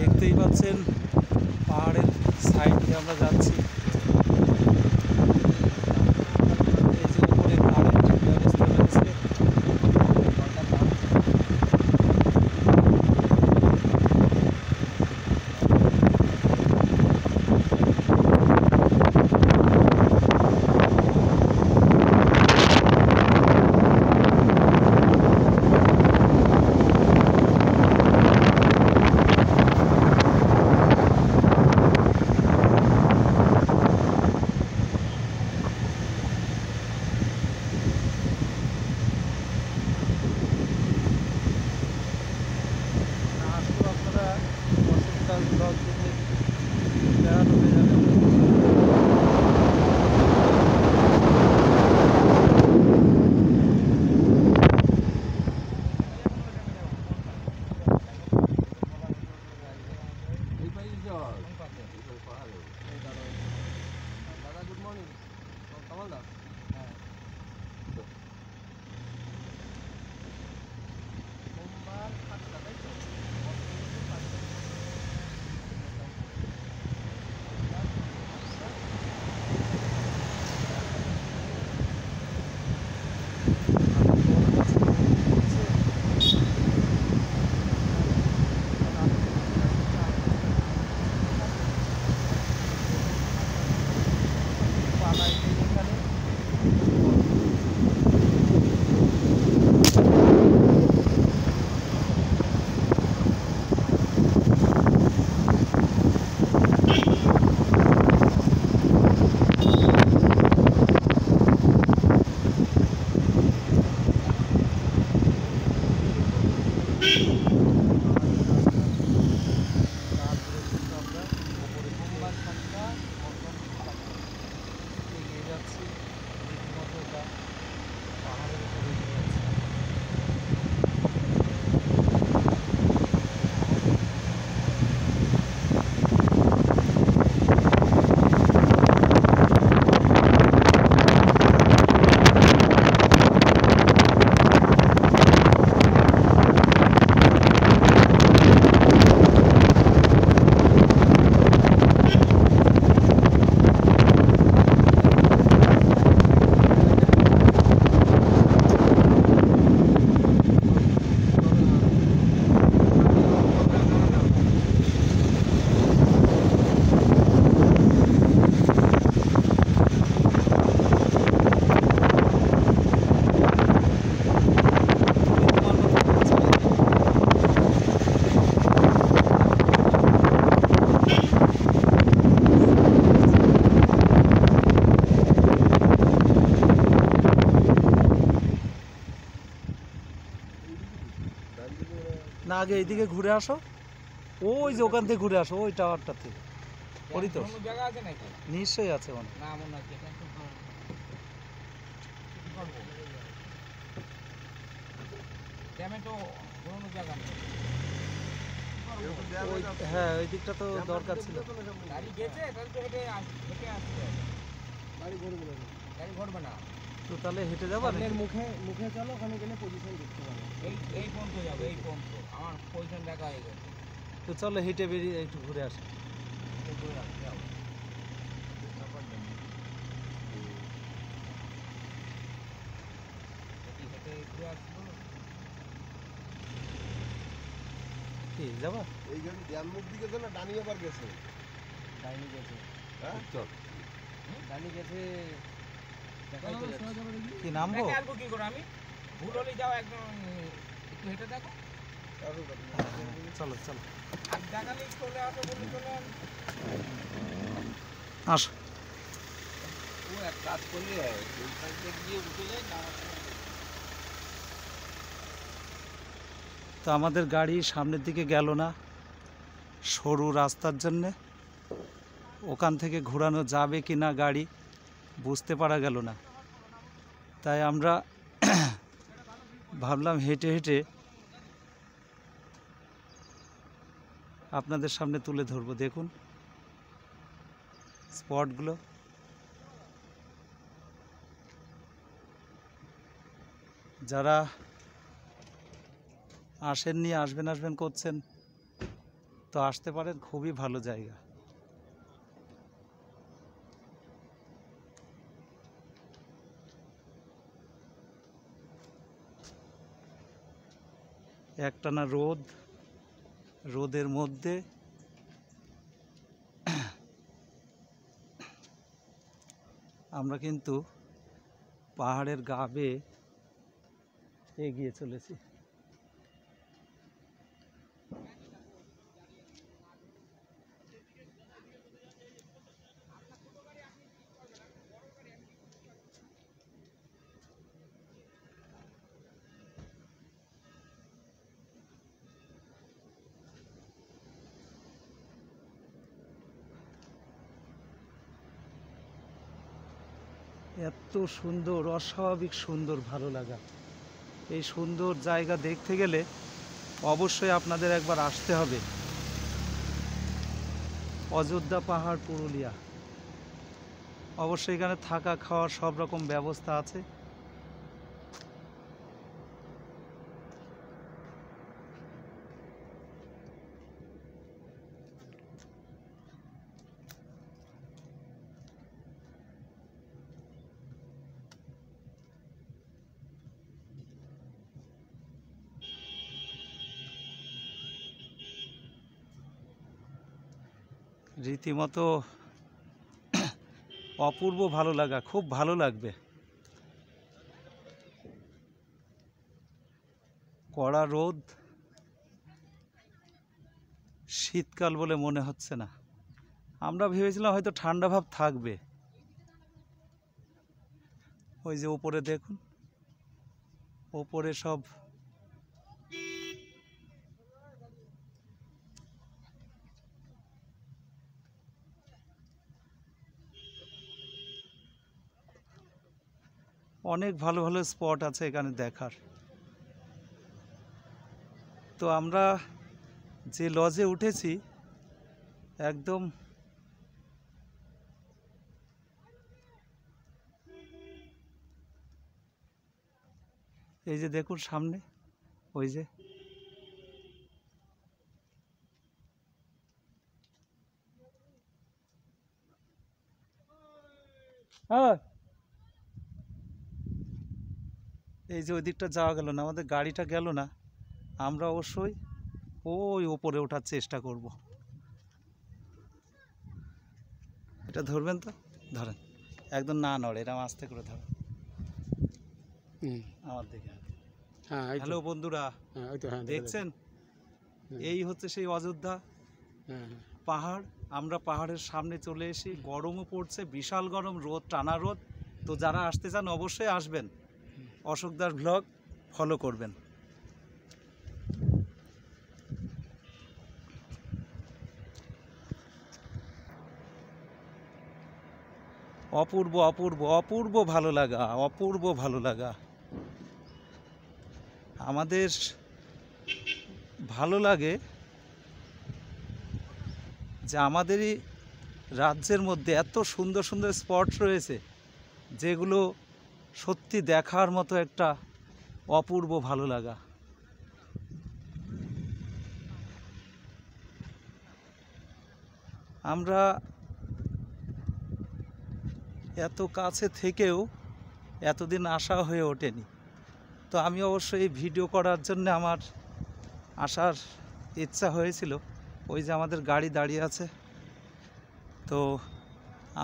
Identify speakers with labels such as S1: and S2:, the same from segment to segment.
S1: দেখতেই পাচ্ছেন পাহাড়ের সাইড দিয়ে আমরা যাচ্ছি। এই যে উপরে কারেন্টের ব্যবস্থা রয়েছে। ব্লগ দেখলে বেড়ানো হয়ে যাবে।
S2: দাদা গুড মর্নিং। কামাল দা, হ্যাঁ সোমবার 7টা তাই তো?
S1: না, আগে এইদিকে ঘুরে আসো। ওই যে ওখান থেকে ঘুরে আসো, ওই টাওয়ারটা থেকে। পরিতোষ
S2: জায়গা আছে নাকি?
S1: নিশ্চয়ই আছে। মানে
S2: না মনে হচ্ছে ড্যামে তো পুরোনো জায়গা নেই।
S1: হ্যাঁ, ওই দিকটা তো দরকার ছিল।
S2: গাড়ি গেছে তাহলে তো হেঁটে হেঁটে আসছে। গাড়ি ঘুরবে না, গাড়ি ঘুরবে না।
S1: তো তাহলে হেঁটে যাবো।
S2: মুখে মুখে চলো, ওখানে গেলে পজিশন দেখতে পাবে। এই পর্যন্ত যাবে, এই পর্যন্ত আমার পজিশন দেখা হয়ে গেছে।
S1: তো চলো হেঁটে বেরিয়ে একটু ঘুরে আসি। কি যাবা?
S3: এই গাড়ি ড্যাম মুখ দিকে তো না, ডানি আবার গেছে।
S2: ডাইনি গেছে,
S3: হ্যাঁ চল।
S2: ডাইনি গেছে। দেখাই তো যাচ্ছে।
S1: কি নামবো?
S2: আসবো কি করে আমি? ভুল হলে যাও, একদম একটু হেঁটে দেখো।
S1: চলো চলো
S2: আর দেখালেই চলে আসো, বলি চলে
S1: আসো।
S2: ও এক কাজ করলে ওই সাইডে গিয়ে উঠে যায় না।
S1: তো আমাদের গাড়ি সামনের দিকে গেল না, সরু রাস্তার জন্যে। ওখান থেকে ঘোরানো যাবে কি না গাড়ি বুঝতে পারা গেল না। তাই আমরা ভাবলাম হেঁটে হেঁটে আপনাদের সামনে তুলে ধরবো। দেখুন স্পটগুলো। যারা আসেননি, আসবেন আসবেন করছেন, তো আসতে পারেন, খুবই ভালো জায়গা। একটানা রোদ, রোদের মধ্যে আমরা কিন্তু পাহাড়ের গা বেয়ে এগিয়ে চলেছি। এত সুন্দর, অস্বাভাবিক সুন্দর, ভালো লাগা। এই সুন্দর জায়গা দেখতে গেলে অবশ্যই আপনাদের একবার আসতে হবে। অযোধ্যা পাহাড়, পুরুলিয়া। অবশ্যই এখানে থাকা খাওয়ার সব রকম ব্যবস্থা আছে। রীতিমতো অপূর্ব ভালো লাগা, খুব ভালো লাগবে। কড়া রোদ, শীতকাল বলে মনে হচ্ছে না। আমরা ভেবেছিলাম হয়তো ঠান্ডা ভাব থাকবে। ওই যে ওপরে দেখুন, ওপরে সব অনেক ভালো ভালো স্পট আছে এখানে দেখার। তো আমরা যে লজে উঠেছি একদম এই যে দেখুন সামনে, ওই যে এই যে ওই দিকটা যাওয়া গেল না, আমাদের গাড়িটা গেল না। আমরা অবশ্যই ওই ওপরে ওঠার চেষ্টা করব। এটা ধরবেন তো, ধরেন, একদম না নড়ে, এরকম আস্তে করে ধরেন আমার দিকে। হ্যালো বন্ধুরা, দেখছেন এই হচ্ছে সেই অযোধ্যা পাহাড়। আমরা পাহাড়ের সামনে চলে এসে, গরমও পড়ছে, বিশাল গরম, রোদ, টানা রোদ। তো যারা আসতে চান অবশ্যই আসবেন, অশোক দাস ব্লগ ফলো করবেন। অপূর্ব অপূর্ব অপূর্ব ভালো লাগা, অপূর্ব ভালো লাগা। আমাদের ভালো লাগে যে আমাদেরই রাজ্যের মধ্যে এত সুন্দর সুন্দর স্পট রয়েছে, যেগুলো সত্যি দেখার মতো একটা অপূর্ব ভালো লাগা। আমরা এত কাছে থেকেও এতদিন আসা হয়ে ওঠেনি। তো আমি অবশ্যই এই ভিডিও করার জন্য আমার আসার ইচ্ছা হয়েছিল। ওই যে আমাদের গাড়ি দাঁড়িয়ে আছে, তো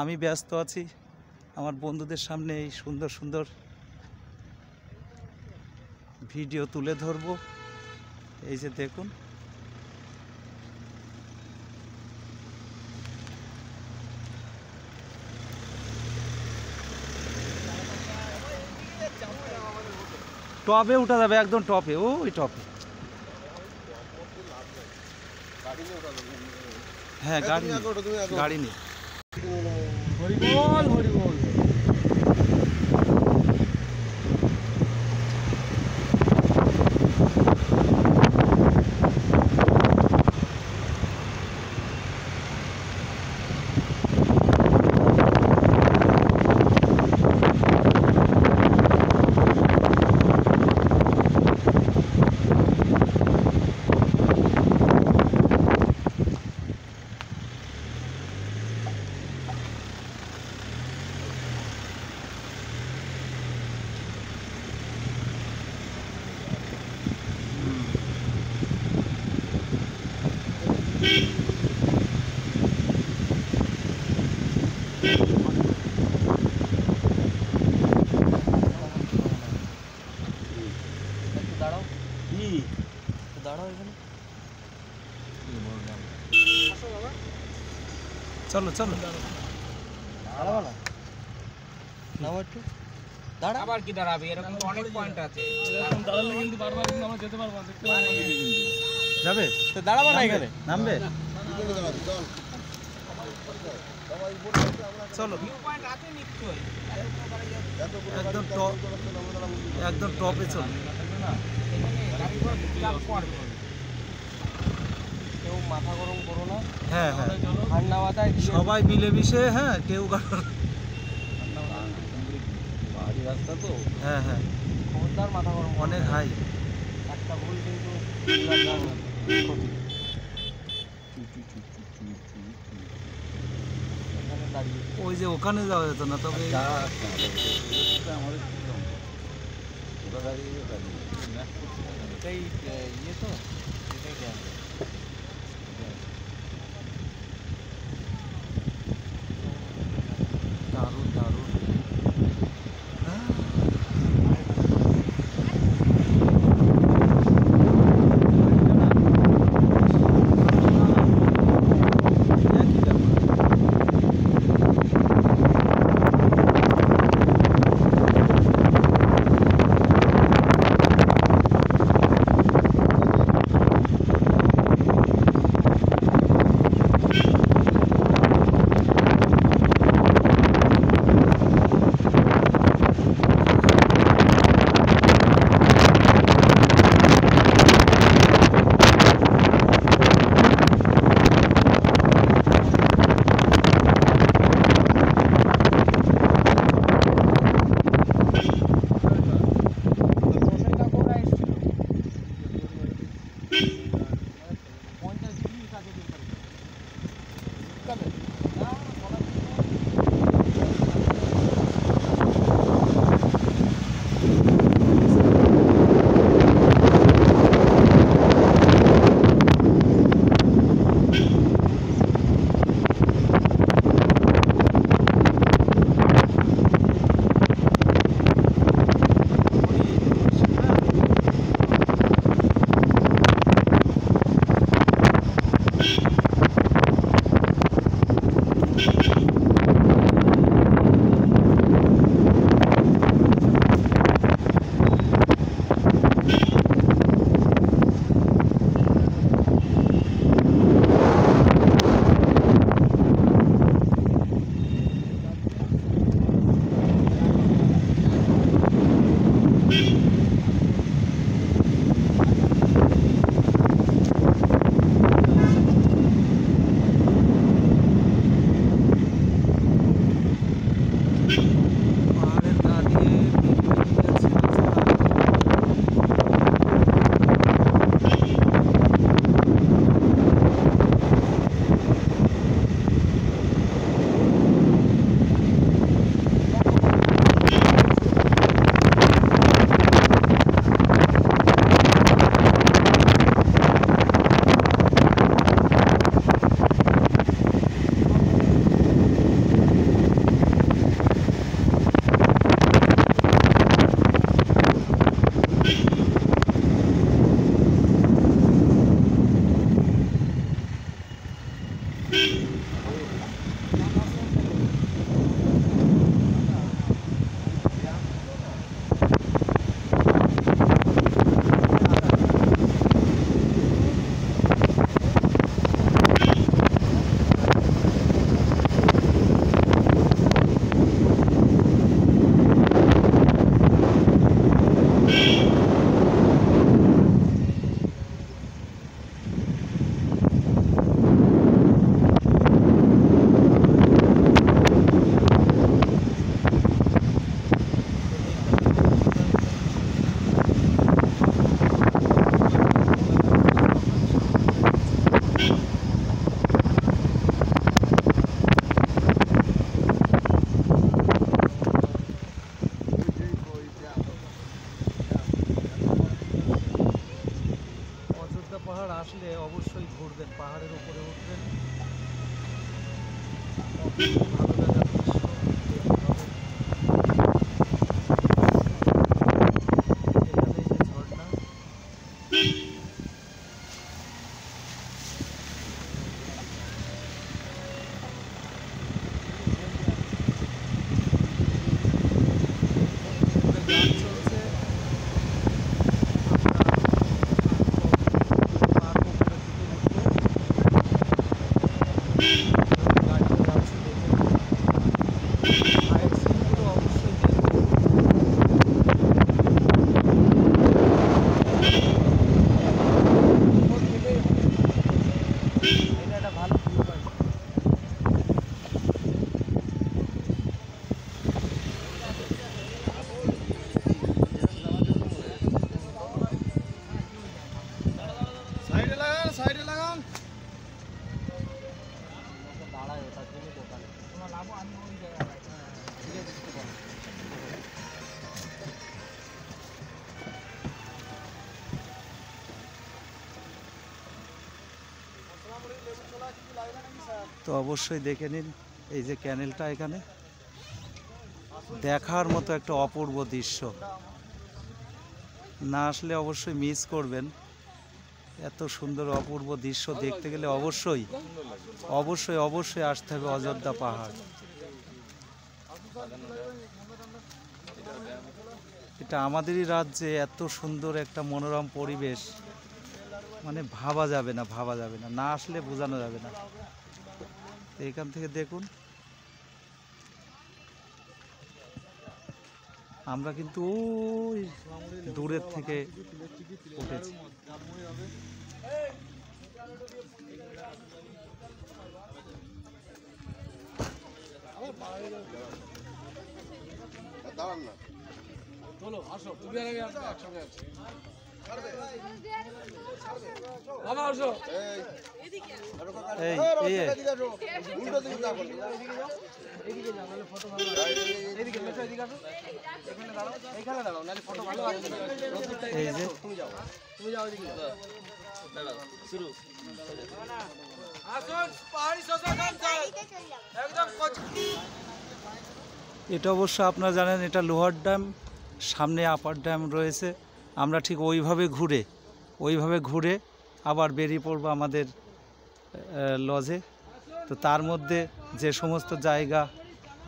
S1: আমি ব্যস্ত আছি আমার বন্ধুদের সামনে এই সুন্দর সুন্দর ভিডিও তুলে ধরবো। এই যে দেখুন, টপে উঠা যাবে, একদম টপে, ওই টপে। হ্যাঁ গাড়ি গাড়ি নেই।
S2: হরিবল হরিবল। একটু দাঁড়াও একটু দাঁড়াও এখানে
S1: চলো চলো
S2: দাঁড়াবো না নাও একটু দাঁড়া
S4: আবার কি দাঁড়াবে এরকম তো অনেক পয়েন্ট আছে
S5: দাঁড়ালে কিন্তু বারবার কিন্তু আমরা যেতে পারবো না, দেখতে পারবো না কিন্তু।
S1: যাবে
S2: তো দাঁড়াবো না এখানে
S1: নামবে
S3: বিকেলে দাঁড়াবি, চল। সবাই উপরে আছে, আমরা
S1: চলো
S4: ভিউ পয়েন্ট আছে নিশ্চয়ই
S3: এত করে
S1: একদম
S3: গাড়ি
S1: টপ
S3: চালাতে চালাতে আমরা দাঁড়াবো।
S1: একদম টপে চলো
S4: এখানে গাড়ি ঘোড়া চাপ পড়বে
S2: কেউ মাথা গরম করো না
S1: হ্যাঁ হ্যাঁ
S2: ঠান্ডা মাথায় দিয়ে
S1: সবাই মিলেমিশে হ্যাঁ কেউ কারোর
S5: পাহাড়ি রাস্তা তো
S1: হ্যাঁ হ্যাঁ
S2: খবরদার মাথা গরম করো
S1: অনেক
S2: না।
S1: হাই
S2: একটা ভুল কিন্তু পুরা ক্ষতি। এখানে দাঁড়িয়ে
S1: ওই যে ওখানে যাওয়া যেত না তবে
S5: আমাদের ওটা দাঁড়িয়ে
S2: এটাই ইয়ে তো এটাই জ্ঞান
S1: দারুণ দারুণ একই ব্যাপার। পাহাড় আসলে অবশ্যই ঘুরবেন, পাহাড়ের উপরে উঠবেন, ভালো লাগার দৃশ্য দেখতে পাবেন। এখানে যে ঝর্ণা, উপরে গান চলছে।
S3: সাইডে লাগান, সাইডে লাগান।
S1: তো অবশ্যই দেখে নিন এই যে ক্যানেলটা, এখানে দেখার মতো একটা অপূর্ব দৃশ্য, না আসলে অবশ্যই মিস করবেন। এত সুন্দর অপূর্ব দৃশ্য দেখতে গেলে অবশ্যই অবশ্যই অবশ্যই আসতে হবে অযোধ্যা পাহাড়। এটা আমাদেরই রাজ্যে এত সুন্দর একটা মনোরম পরিবেশ, মানে ভাবা যাবে না, ভাবা যাবে না, না আসলে বোঝানো যাবে না। তো এখান থেকে দেখুন, আমরা কিন্তু ওই দূরের থেকে উঠেছি।
S3: দাঁড়ান না।
S5: চলো আসো, তুমি আর আমি একসঙ্গে আছি। বাবা আসো।
S3: এই,
S1: এই এই
S3: এদিকে আসো। উল্টো দিকে যাও।
S2: এইদিকে যাও, নাহলে ফটো ভালো আসবে। এইদিকে মেশো, এদিকে আসো। এখানে দাঁড়াও, এইখানে দাঁড়াও, নাহলে ফটো ভালো আসবে না। রোদ্দুরটা
S1: এই
S2: এদিকে
S1: যে
S2: আসো, তুমি যাও, তুমি যাও, এদিকে যাও। শুরু।
S4: আসুন পাহাড়ি শশা খান স্যার, একদম
S1: এটা অবশ্য আপনারা জানেন, এটা লোহার ড্যাম, সামনে আপার ড্যাম রয়েছে। আমরা ঠিক ওইভাবে ঘুরে আবার বেরিয়ে পড়বো আমাদের লজে। তো তার মধ্যে যে সমস্ত জায়গা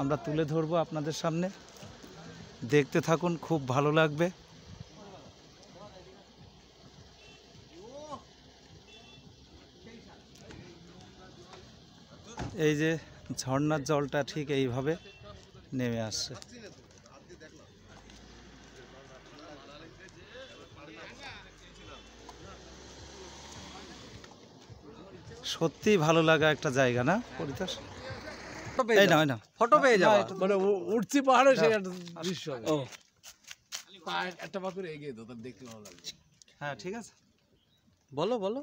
S1: আমরা তুলে ধরবো আপনাদের সামনে, দেখতে থাকুন, খুব ভালো লাগবে। এই যে ঝর্ণার জলটা ঠিক এইভাবে নেমে আসছে। সত্যি ভালো লাগা একটা জায়গা, না পরিতোষ? এই না,
S2: ফটো পেয়ে যাও,
S5: মানে উঠছি পাহাড়ে সেই একটা দৃশ্য হবে। একটা পাথর এগিয়ে দাও, তাহলে দেখতে ভালো লাগবে।
S1: হ্যাঁ ঠিক আছে।
S2: বলো বলো।